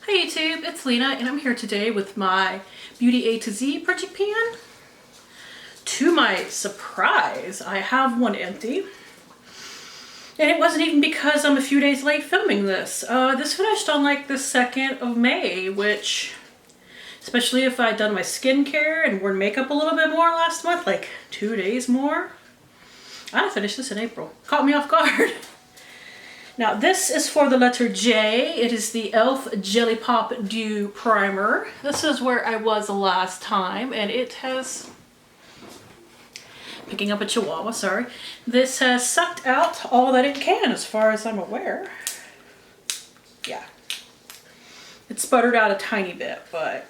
Hi YouTube, it's Lena and I'm here today with my Beauty A to Z project pan. To my surprise, I have one empty. And it wasn't even because I'm a few days late filming this. This finished on like the 2nd of May, which, especially if I'd done my skincare and worn makeup a little bit more last month, like 2 days more, I finished this in April. Caught me off guard. Now this is for the letter J. It is the e.l.f. Jelly Pop Dew Primer. This is where I was the last time, and it has, picking up a chihuahua, sorry. This has sucked out all that it can as far as I'm aware. Yeah. It sputtered out a tiny bit, but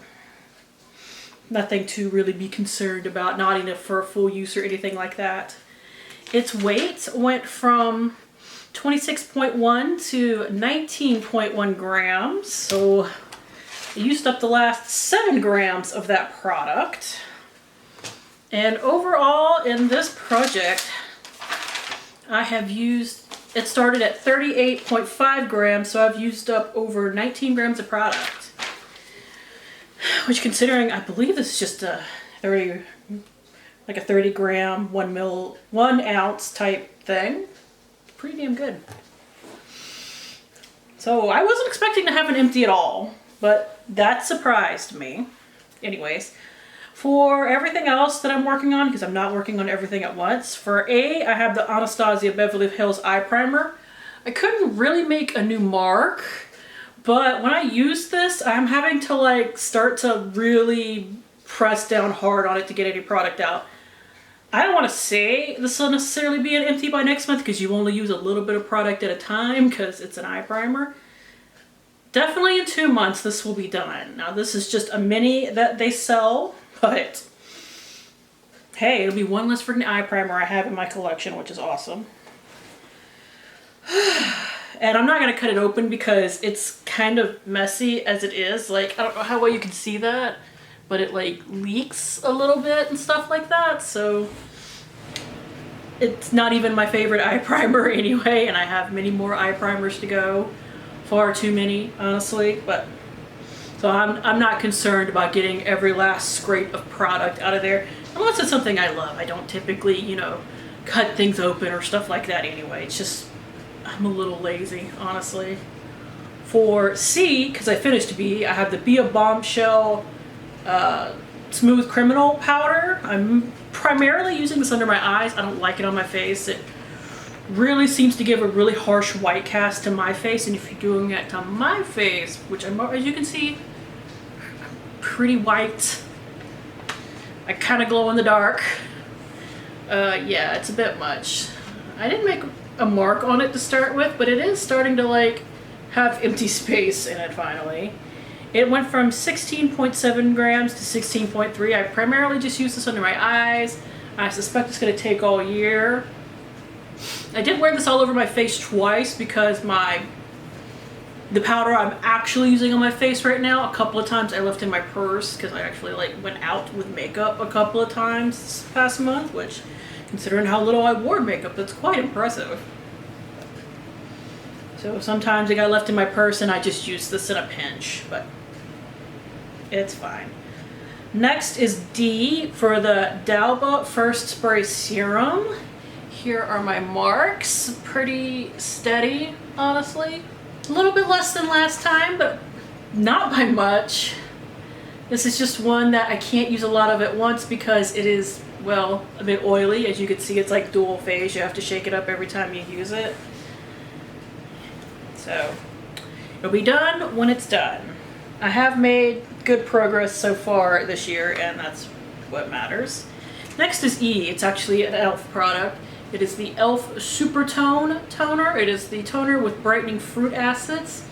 nothing to really be concerned about, not enough for a full use or anything like that. Its weight went from 26.1 to 19.1 grams, so I used up the last 7 grams of that product. And overall in this project, I have used, it started at 38.5 grams, so I've used up over 19 grams of product. Which, considering I believe this is just a 30 gram, 1 ounce type thing. Pretty damn good. So I wasn't expecting to have an empty at all, but that surprised me. Anyways, for everything else that I'm working on, because I'm not working on everything at once, for A, I have the Anastasia Beverly Hills Eye Primer. I couldn't really make a new mark, but when I use this, I'm having to like start to really press down hard on it to get any product out. I don't want to say this will necessarily be an empty by next month because you only use a little bit of product at a time because it's an eye primer. Definitely in 2 months this will be done. Now this is just a mini that they sell, but hey, it'll be one less freaking eye primer I have in my collection, which is awesome. And I'm not going to cut it open because it's kind of messy as it is. Like, I don't know how well you can see that, but it like leaks a little bit and stuff like that, so it's not even my favorite eye primer anyway, and I have many more eye primers to go. Far too many, honestly, but so I'm not concerned about getting every last scrape of product out of there, unless it's something I love. I don't typically, you know, cut things open or stuff like that anyway. It's just, I'm a little lazy, honestly. For C, because I finished B, I have the Bombshell Smooth Criminal Powder. I'm primarily using this under my eyes. I don't like it on my face. It really seems to give a really harsh white cast to my face, and if you're doing it to my face, which I'm, as you can see, pretty white. I kind of glow in the dark. Yeah, it's a bit much. I didn't make a mark on it to start with, but it is starting to like have empty space in it finally. It went from 16.7 grams to 16.3. I primarily just use this under my eyes. I suspect it's going to take all year. I did wear this all over my face twice because the powder I'm actually using on my face right now, a couple of times I left in my purse because I actually like went out with makeup a couple of times this past month, which, considering how little I wore makeup, that's quite impressive. So sometimes it got left in my purse and I just used this in a pinch, but it's fine. Next is D for the Dalba First Spray Serum. Here are my marks. Pretty steady, honestly. A little bit less than last time, but not by much. This is just one that I can't use a lot of at once because it is, well, a bit oily. As you can see, it's like dual phase. You have to shake it up every time you use it. So it'll be done when it's done. I have made good progress so far this year, and that's what matters. Next is E. It's actually an e.l.f. product. It is the e.l.f. Supertone Toner. It is the toner with brightening fruit acids.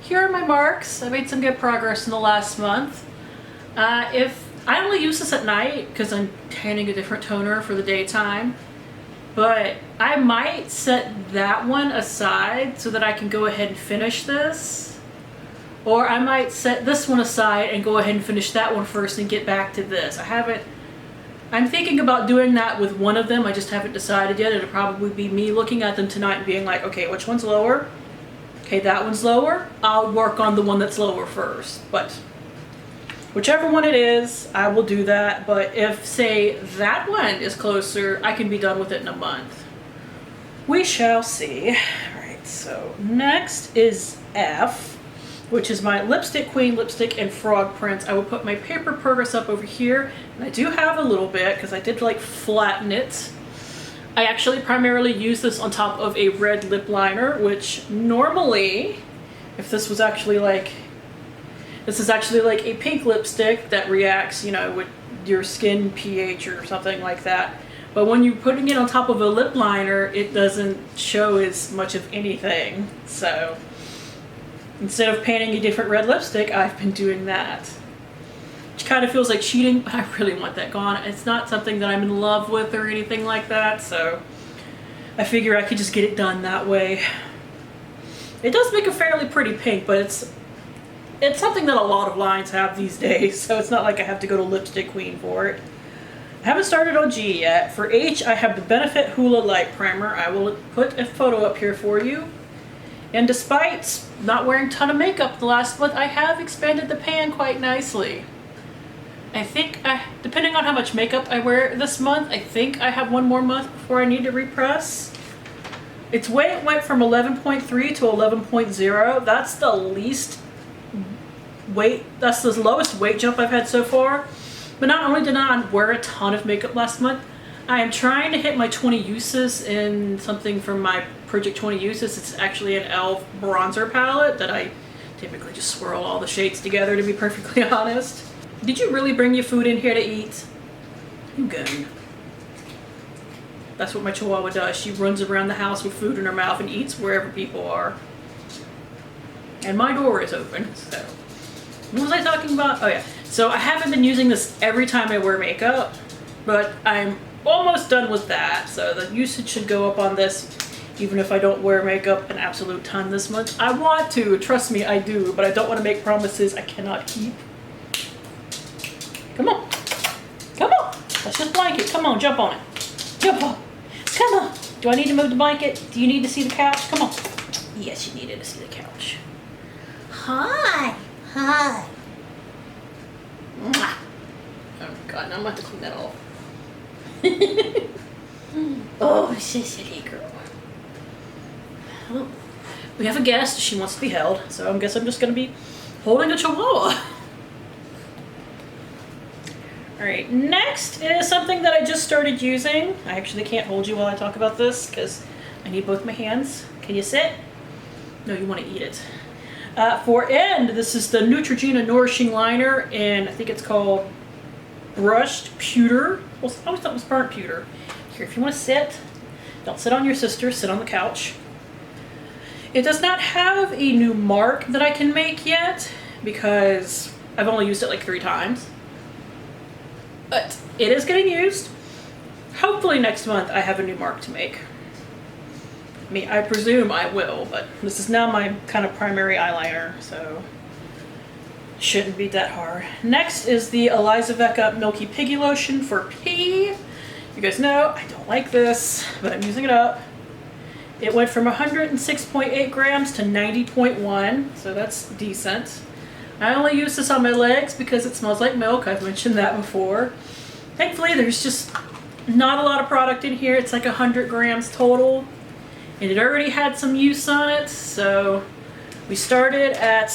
Here are my marks. I made some good progress in the last month. If I only use this at night because I'm tanning a different toner for the daytime, but I might set that one aside so that I can go ahead and finish this. Or I might set this one aside and go ahead and finish that one first and get back to this. I'm thinking about doing that with one of them. I just haven't decided yet. It'll probably be me looking at them tonight and being like, okay, which one's lower? okay, that one's lower, I'll work on the one that's lower first. But whichever one it is, I will do that. But if, say, that one is closer, I can be done with it in a month. We shall see. All right, so next is F, which is my Lipstick Queen lipstick in frog prints. I will put my paper Purlisse up over here, and I do have a little bit because I did like flatten it. I actually primarily use this on top of a red lip liner, which normally, if this was actually like, this is actually like a pink lipstick that reacts, you know, with your skin pH or something like that. But when you're putting it on top of a lip liner, it doesn't show as much of anything. So instead of painting a different red lipstick, I've been doing that. Which kind of feels like cheating, but I really want that gone. It's not something that I'm in love with or anything like that, so I figure I could just get it done that way. It does make a fairly pretty pink, but it's something that a lot of lines have these days, so it's not like I have to go to Lipstick Queen for it. I haven't started on G yet. For H, I have the Benefit Hoola Light Primer. I will put a photo up here for you. And despite not wearing a ton of makeup the last month, I have expanded the pan quite nicely. I think, depending on how much makeup I wear this month, I think I have one more month before I need to repress. Its weight went from 11.3 to 11.0. That's the least weight, that's the lowest weight jump I've had so far. But not only did I not wear a ton of makeup last month, I am trying to hit my 20 uses in something from my Project 20 Uses. It's actually an e.l.f. bronzer palette that I typically just swirl all the shades together, to be perfectly honest. Did you really bring your food in here to eat? You good. That's what my Chihuahua does. She runs around the house with food in her mouth and eats wherever people are. And my door is open, so. What was I talking about? Oh yeah. So I haven't been using this every time I wear makeup, but I'm almost done with that. So the usage should go up on this, even if I don't wear makeup an absolute ton this month. I want to, trust me, I do, but I don't want to make promises I cannot keep. Come on. Come on. Let's just blanket. Come on, jump on it. Jump on. Come on. Do I need to move the blanket? Do you need to see the couch? Come on. Yes, you needed to see the couch. Hi. Hi. Mwah. Oh god, now I'm going to have to clean that off. Oh, silly girl. Oh, we have a guest. She wants to be held, so I guess I'm just going to be holding a Chihuahua. Alright, next is something that I just started using. I actually can't hold you while I talk about this because I need both my hands. Can you sit? No, you want to eat it. For End, this is the Neutrogena Nourishing Liner, and I think it's called Brushed Pewter. Well, I always thought it was burnt pewter. Here, if you want to sit, don't sit on your sister, sit on the couch. It does not have a new mark that I can make yet because I've only used it like 3 times. But it is getting used. Hopefully next month I have a new mark to make. I mean, I presume I will, but this is now my kind of primary eyeliner, so shouldn't be that hard. Next is the Elizzavecca Milky Piggy Lotion for P. You guys know I don't like this, but I'm using it up. It went from 106.8 grams to 90.1, so that's decent. I only use this on my legs because it smells like milk. I've mentioned that before. Thankfully, there's just not a lot of product in here. It's like 100 grams total. And it already had some use on it, so we started at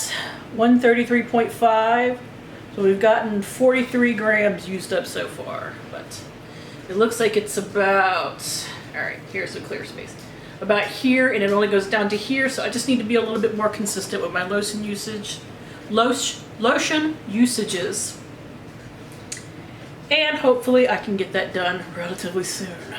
133.5, so we've gotten 43 grams used up so far, but it looks like it's about, alright, here's the clear space, about here, and it only goes down to here, so I just need to be a little bit more consistent with my lotion usage, lotion usages, and hopefully I can get that done relatively soon.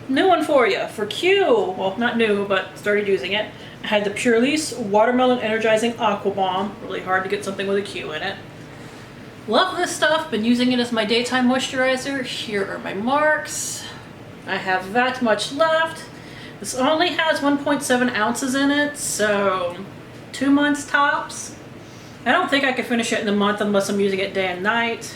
New one for you. For Q, well, not new, but started using it. I had the Purlisse Watermelon Energizing Aqua Bomb. Really hard to get something with a Q in it. Love this stuff. Been using it as my daytime moisturizer. Here are my marks. I have that much left. This only has 1.7 ounces in it, so 2 months tops. I don't think I can finish it in a month unless I'm using it day and night.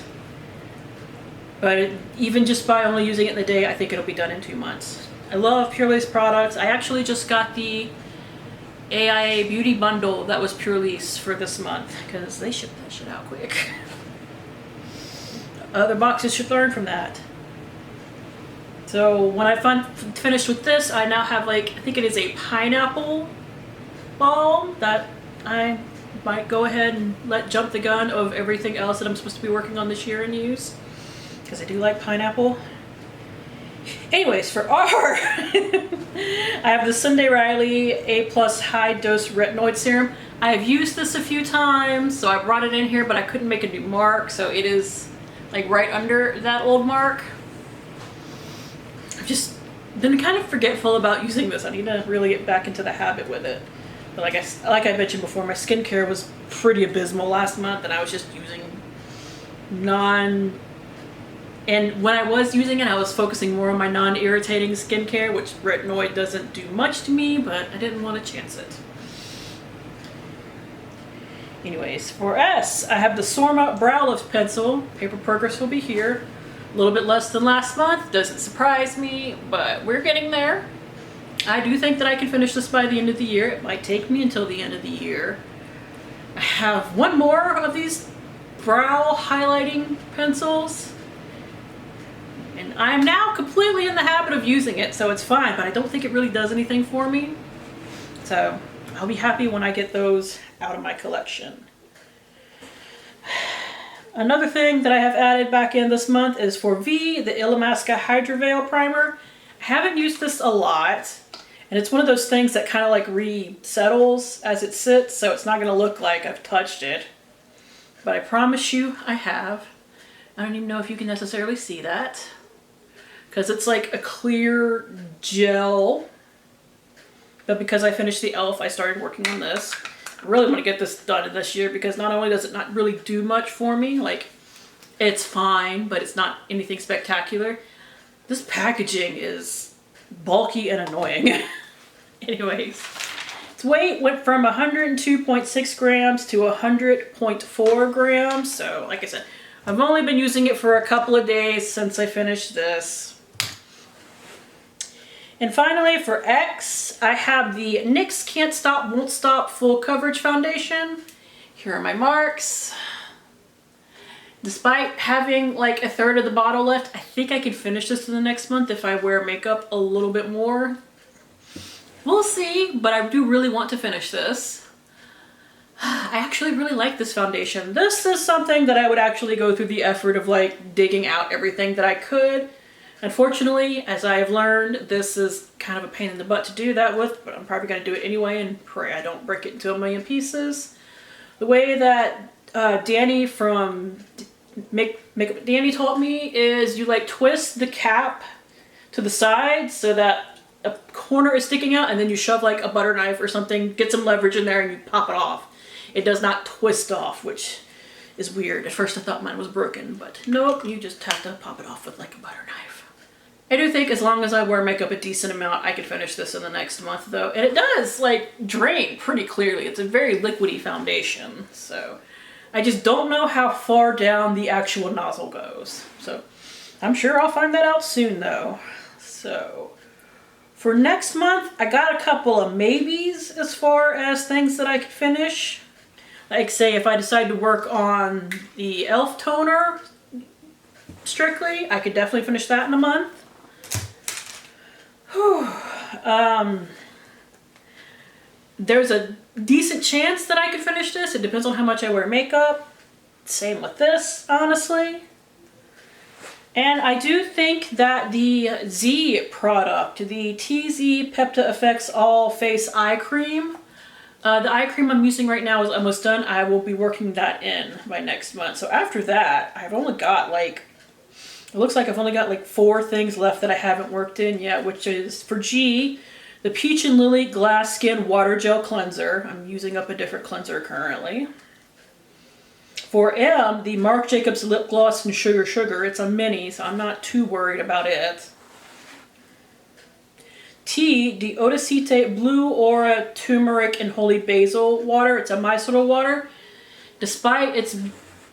But even just by only using it in the day, I think it'll be done in 2 months. I love Purlisse products. I actually just got the AIA Beauty Bundle that was Purlisse for this month, because they shipped that shit out quick. Other boxes should learn from that. So when I finished with this, I now have like, I think it is a pineapple balm that I might go ahead and let jump the gun of everything else that I'm supposed to be working on this year and use, because I do like pineapple. Anyways, for R, I have the Sunday Riley A+ High Dose Retinoid Serum. I have used this a few times, so I brought it in here, but I couldn't make a new mark, so it is like right under that old mark. I've just been kind of forgetful about using this. I need to really get back into the habit with it. But like I mentioned before, my skincare was pretty abysmal last month, and I was just using and when I was using it, I was focusing more on my non-irritating skincare, which retinoid doesn't do much to me, but I didn't want to chance it. Anyways, for S, I have the Sorma Browlist pencil. Paper progress will be here. A little bit less than last month, doesn't surprise me, but we're getting there. I do think that I can finish this by the end of the year. It might take me until the end of the year. I have one more of these brow highlighting pencils, and I'm now completely in the habit of using it, so it's fine, but I don't think it really does anything for me. So I'll be happy when I get those out of my collection. Another thing that I have added back in this month is for V, the Elizzavecca Hydra Veil Primer. I haven't used this a lot, and it's one of those things that kind of like resettles as it sits, so it's not going to look like I've touched it. But I promise you I have. I don't even know if you can necessarily see that, because it's like a clear gel. But because I finished the e.l.f., I started working on this. I really want to get this done this year, because not only does it not really do much for me, like it's fine, but it's not anything spectacular. This packaging is bulky and annoying. Anyways, its weight went from 102.6 grams to 100.4 grams. So like I said, I've only been using it for a couple of days since I finished this. And finally, for X, I have the NYX Can't Stop, Won't Stop Full Coverage Foundation. Here are my marks. Despite having like a third of the bottle left, I think I can finish this in the next month if I wear makeup a little bit more. We'll see, but I do really want to finish this. I actually really like this foundation. This is something that I would actually go through the effort of like digging out everything that I could. Unfortunately, as I have learned, this is kind of a pain in the butt to do that with, but I'm probably going to do it anyway and pray I don't break it into a million pieces. The way that Danny from Makeup Danny taught me is you like twist the cap to the side so that a corner is sticking out, and then you shove like a butter knife or something, get some leverage in there, and you pop it off. It does not twist off, which is weird. At first I thought mine was broken, but nope, you just have to pop it off with like a butter knife. I do think as long as I wear makeup a decent amount, I can finish this in the next month though. And it does like drain pretty clearly. It's a very liquidy foundation. So I just don't know how far down the actual nozzle goes. So I'm sure I'll find that out soon though. So for next month, I got a couple of maybes as far as things that I could finish. Like say if I decide to work on the e.l.f. toner strictly, I could definitely finish that in a month. There's a decent chance that I could finish this. It depends on how much I wear makeup. Same with this, honestly. And I do think that the Z product, the TZ Pepta Effects All Face Eye Cream, the eye cream I'm using right now is almost done. I will be working that in by next month. So after that, I've only got like, it looks like I've only got like 4 things left that I haven't worked in yet, which is for G, the Peach and Lily Glass Skin Water Gel Cleanser. I'm using up a different cleanser currently. For M, the Marc Jacobs Lip Gloss and Sugar Sugar. It's a mini, so I'm not too worried about it. T, the Odacite Blue Aura Turmeric and Holy Basil Water. It's a micellar water. Despite its,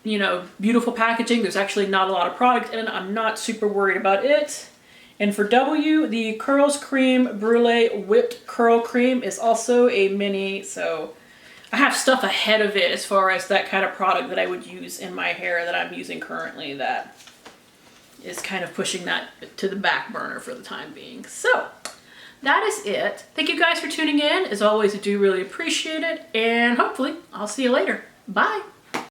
you know, beautiful packaging, there's actually not a lot of product in it. I'm not super worried about it. And for W, the Curls Cream Brulee Whipped Curl Cream is also a mini, so I have stuff ahead of it as far as that kind of product that I would use in my hair that I'm using currently that is kind of pushing that to the back burner for the time being. So that is it. Thank you guys for tuning in. As always, I do really appreciate it, and hopefully I'll see you later. Bye.